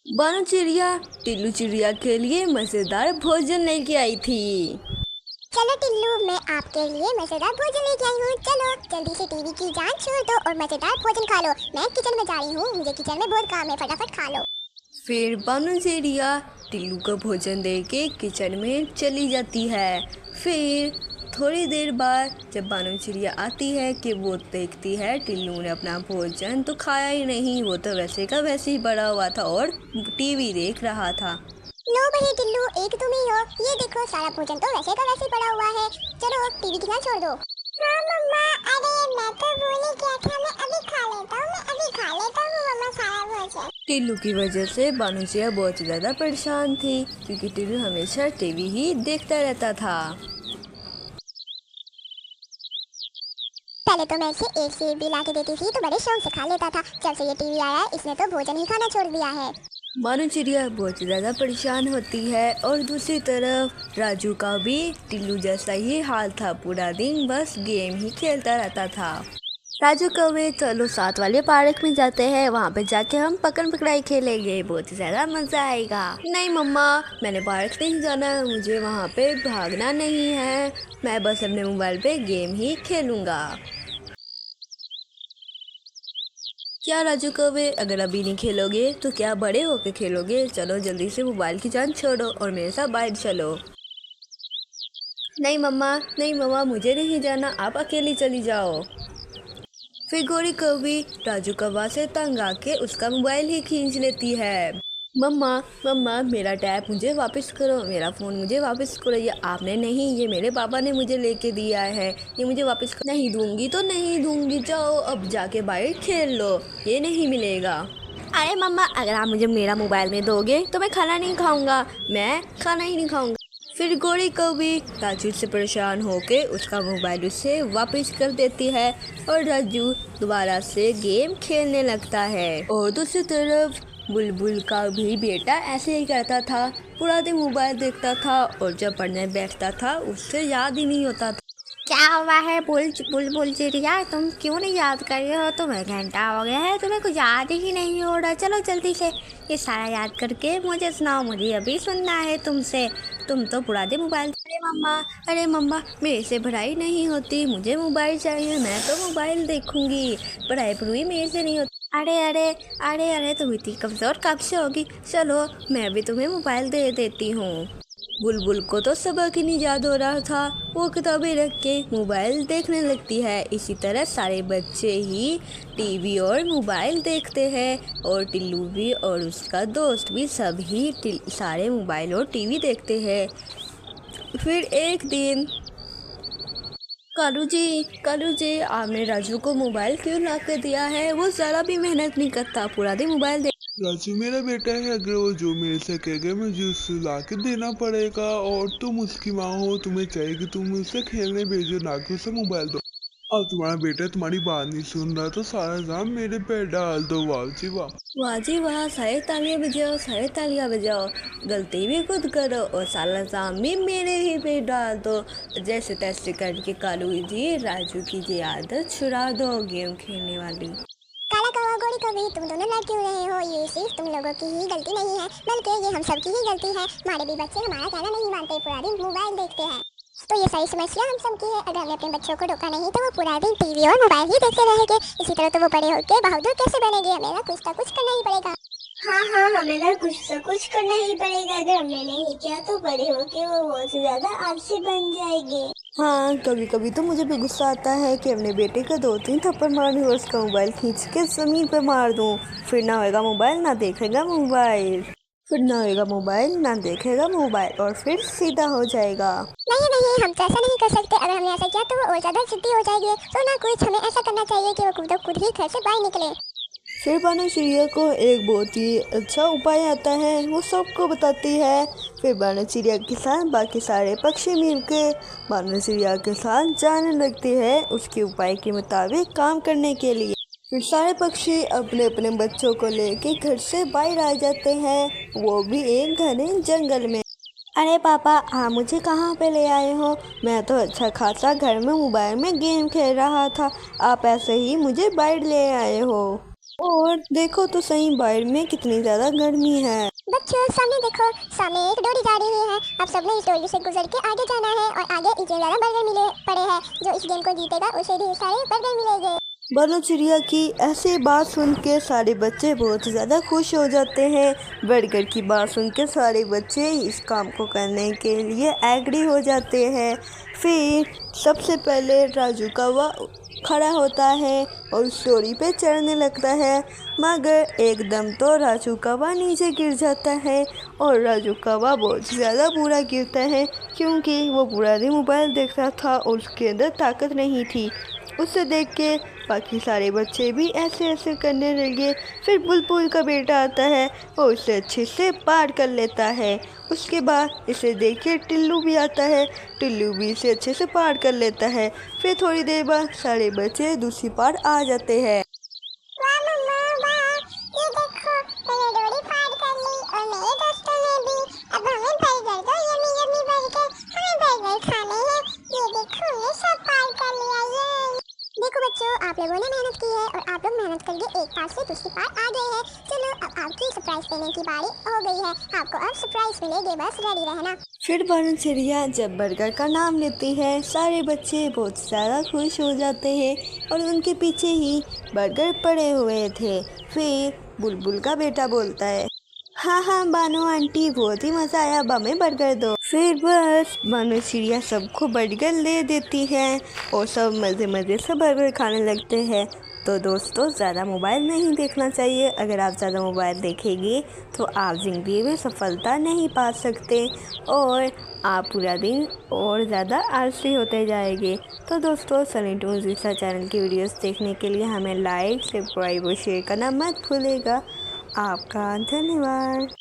बानो चिड़िया टिल्लू चिड़िया के लिए मजेदार भोजन लेके आई थी। चलो टिल्लू, मैं आपके लिए मजेदार भोजन लेके आई हूँ। चलो जल्दी से टीवी की जान छोड़ दो और मजेदार भोजन खा लो। मैं किचन में जा रही हूँ, मुझे किचन में बहुत काम है, फटाफट खा लो। फिर बानो चिड़िया टिल्लू को भोजन देके किचन में चली जाती है। फिर थोड़ी देर बाद जब बानो चिड़िया आती है कि वो देखती है टिल्लू ने अपना भोजन तो खाया ही नहीं, वो तो वैसे का वैसे ही पड़ा हुआ था और टीवी देख रहा था। लो भैया टिल्लू, एक तुम ही हो। ये देखो, सारा भोजन तो वैसे का वैसे ही पड़ा हुआ है। चलो टीवी की जान छोड़ दो। हाँ मम्मा, अरे मैं तो भूल ही गया था, मैं अभी खा लेता हूँ मम्मा सारा भोजन। टिल्लू की वजह से बानो चिड़िया बहुत ज़्यादा परेशान थी क्योंकि टिल्लू हमेशा टीवी ही देखता रहता था। पहले तो मैं इसे एक सेब भी ला के देती थी तो बड़े शौक से खा लेता था। जब से ये टीवी आया है इसने तो भोजन ही खाना छोड़ दिया है। बानो चिड़िया बहुत ज़्यादा परेशान होती है और दूसरी तरफ राजू का भी टिल्लू जैसा ही हाल था, पूरा दिन बस गेम ही खेलता रहता था। राजू कहे चलो साथ वाले पार्क में जाते हैं, वहाँ पे जाके हम पकड़ पकड़ाई खेलेंगे, बहुत ही ज़्यादा मज़ा आएगा। नहीं मम्मा, मैंने पार्क नहीं जाना, मुझे वहाँ पे भागना नहीं है, मैं बस अपने मोबाइल पे गेम ही खेलूँगा। क्या राजू कहे अगर अभी नहीं खेलोगे तो क्या बड़े होके खेलोगे? चलो जल्दी से मोबाइल की जान छोड़ो और मेरे साथ बाहर चलो। नहीं मम्मा मुझे नहीं जाना, आप अकेली चली जाओ। फिर गोरी कौवी राजू कौवा से तंग आके उसका मोबाइल ही खींच लेती है। मम्मा मेरा टैब मुझे वापस करो, मेरा फ़ोन मुझे वापस करो। ये आपने नहीं, ये मेरे पापा ने मुझे लेके दिया है, ये मुझे वापस नहीं दूंगी तो नहीं दूंगी, जाओ अब जाके बाहर खेल लो, ये नहीं मिलेगा। अरे मम्मा, अगर आप मुझे मेरा मोबाइल नहीं दोगे तो मैं खाना नहीं खाऊंगा, मैं खाना ही नहीं खाऊंगा। फिर गोरी कौवी राजू से परेशान होके उसका मोबाइल उसे वापस कर देती है और राजू दोबारा से गेम खेलने लगता है। और दूसरी तरफ बुलबुल का भी बेटा ऐसे ही करता था, पूरा दिन मोबाइल देखता था और जब पढ़ने बैठता था उससे याद ही नहीं होता था। क्या हुआ है बुलबुल चिड़िया, तुम क्यों नहीं याद कर रहे हो? तुम्हें घंटा हो गया है, तुम्हें कुछ याद ही नहीं हो रहा। चलो जल्दी से ये सारा याद करके मुझे सुनाओ, मुझे अभी सुनना है तुमसे। तुम तो पूरा दिन मोबाइल। अरे मम्मा मेरे से पढ़ाई नहीं होती, मुझे मोबाइल चाहिए, मैं तो मोबाइल देखूंगी, पढ़ाई पूरी मेरे से नहीं होती। अरे तुम इतनी कमज़ोर कब से होगी? चलो मैं भी तुम्हें मोबाइल दे देती हूँ। बुलबुल को तो सबक ही नहीं याद हो रहा था, वो किताबें रख के मोबाइल देखने लगती है। इसी तरह सारे बच्चे ही टीवी और मोबाइल देखते हैं और टिल्लू भी और उसका दोस्त भी सभी सारे मोबाइल और टीवी देखते हैं। फिर एक दिन कालू जी आपने राजू को मोबाइल क्यों ला के दिया है? वो ज़रा भी मेहनत नहीं करता, पूरा दिन मोबाइल देख। राजू मेरा बेटा है, अगर वो जो मेरे से कहेगा मुझे उससे ला के देना पड़ेगा। और तुम उसकी माँ हो, तुम्हें चाहिए कि तुम उसे खेलने भेजो, ना कि उसे मोबाइल दो। और तुम्हारा बेटा तुम्हारी बात नहीं सुन रहा तो सारा इल्जाम मेरे पे डाल दो। वाह जी वाह। वाह जी वाह, सारे तालियां बजाओ, गलती भी खुद करो और सारा इल्जाम भी मेरे ही पे डाल दो। जैसे तैसे करके कालू जी राजू की ये आदत छुड़ा दो, गेम खेलने वाली। काला कौवा गोरी कौवी, तुम दोनों लड़ क्यों रहे हो? ये सिर्फ तुम लोगों की ही गलती नहीं है, बल्कि ये हम सबकी ही गलती है। हमारे भी बच्चे हमारा कहना नहीं मानते, पूरा दिन मोबाइल देखते हैं। तो ये सारी समस्या हम सबकी है। अगर हमने अपने बच्चों को रोका नहीं तो वो पूरा दिन टीवी और मोबाइल ही देखते रहेंगे। इसी तरह तो वो बड़े होकर बहादुर कैसे बनेंगे? हमें ना कुछ करना ही पड़ेगा। हाँ, हमें ना कुछ करना ही पड़ेगा। अगर हमने नहीं किया तो बड़े होके वो बहुत ज्यादा आलसी बन जाएंगे। हाँ, कभी कभी तो मुझे भी गुस्सा आता है कि अपने बेटे का 2-3 थप्पड़ मार दूँ और उसका मोबाइल खींच के ज़मीन पर मार दूँ। फिर ना होएगा मोबाइल ना देखेगा मोबाइल, और फिर सीधा हो जाएगा। नहीं, हम तो ऐसा नहीं कर सकते। अगर हमने ऐसा किया तो वो और ज्यादा जिद्दी हो जाएगी। तो ना कुछ हमें ऐसा करना चाहिए कि वो खुद ही घर से बाहर निकले। फिर बानो चिड़िया को एक बहुत ही अच्छा उपाय आता है, वो सबको बताती है। फिर बानो चिड़िया के साथ बाकी सारे पक्षी मिलकर बानो चिड़िया के साथ जाने लगते हैं उसके उपाय के मुताबिक काम करने के लिए। फिर सारे पक्षी अपने अपने बच्चों को लेके घर से बाहर आ जाते हैं, वो भी एक घने जंगल में। अरे पापा, आप मुझे कहाँ पे ले आए हो? मैं तो अच्छा खासा घर में मोबाइल में गेम खेल रहा था, आप ऐसे ही मुझे बाहर ले आए हो। और देखो तो सही बाहर में कितनी ज़्यादा गर्मी है। बच्चों सामने देखो, सामने एक डोरी जा रही है। अब सबने इस डोरी से गुजर के आगे जाना है और आगे इतने ज़्यादा बर्गर मिले पड़े हैं। जो इस गेम को जीतेगा उसे ढेर सारे बर्गर मिलेंगे। बानो चिड़िया की ऐसी बात सुन के सारे बच्चे बहुत ज़्यादा खुश हो जाते हैं। बर्गर की बात सुन के सारे बच्चे इस काम को करने के लिए एग्री हो जाते हैं। फिर सबसे पहले राजू कौवा खड़ा होता है और उस डोरी पे चढ़ने लगता है, मगर एकदम तो राजू कौवा नीचे गिर जाता है। और राजू कौवा बहुत ज़्यादा बुरा गिरता है क्योंकि वो पूरा दिन मोबाइल देख रहा था और उसके अंदर ताकत नहीं थी। उसे देख के बाकी सारे बच्चे भी ऐसे ऐसे करने लगे। फिर बुलबुल का बेटा आता है, वो उसे अच्छे से पार कर लेता है। उसके बाद इसे देख के टिल्लू भी आता है, टिल्लू भी इसे अच्छे से पार कर लेता है। फिर थोड़ी देर बाद सारे बच्चे दूसरी पार आ जाते हैं। वाह मम्मा वाह, ये देखो मैंने डोरी पार कर ली और मेरे दोस्तों ने भी। अब हमें बर्गर दो, यम्मी यम्मी बर्गर, हमें बर्गर खाने हैं। ये देखो हमने सब पार कर लिया। ये देखो बच्चों, आप लोगों ने मेहनत की है और आप लोग मेहनत करके एक पार से दूसरी पार आ गए हैं। चलो अब आपकी सरप्राइज देने की बारी हो गई है। आपको अब सरप्राइज मिलेगी, बस रेडी रहना। फिर बानो चिड़िया जब बर्गर का नाम लेती है, सारे बच्चे बहुत ज़्यादा खुश हो जाते हैं और उनके पीछे ही बर्गर पड़े हुए थे। फिर बुलबुल का बेटा बोलता है, हाँ हाँ बानो आंटी, बहुत ही मज़ा आया, अब हमें बर्गर दो। फिर बस बानो चिड़िया सबको बर्गर ले देती है और सब मज़े मज़े से बर्गर खाने लगते हैं। तो दोस्तों, ज़्यादा मोबाइल नहीं देखना चाहिए। अगर आप ज़्यादा मोबाइल देखेंगे तो आप ज़िंदगी में सफलता नहीं पा सकते और आप पूरा दिन और ज़्यादा आलसी होते जाएंगे। तो दोस्तों, सनी टून्स जैसा चैनल की वीडियोस देखने के लिए हमें लाइक, सब्सक्राइब और शेयर करना मत भूलिएगा। आपका धन्यवाद।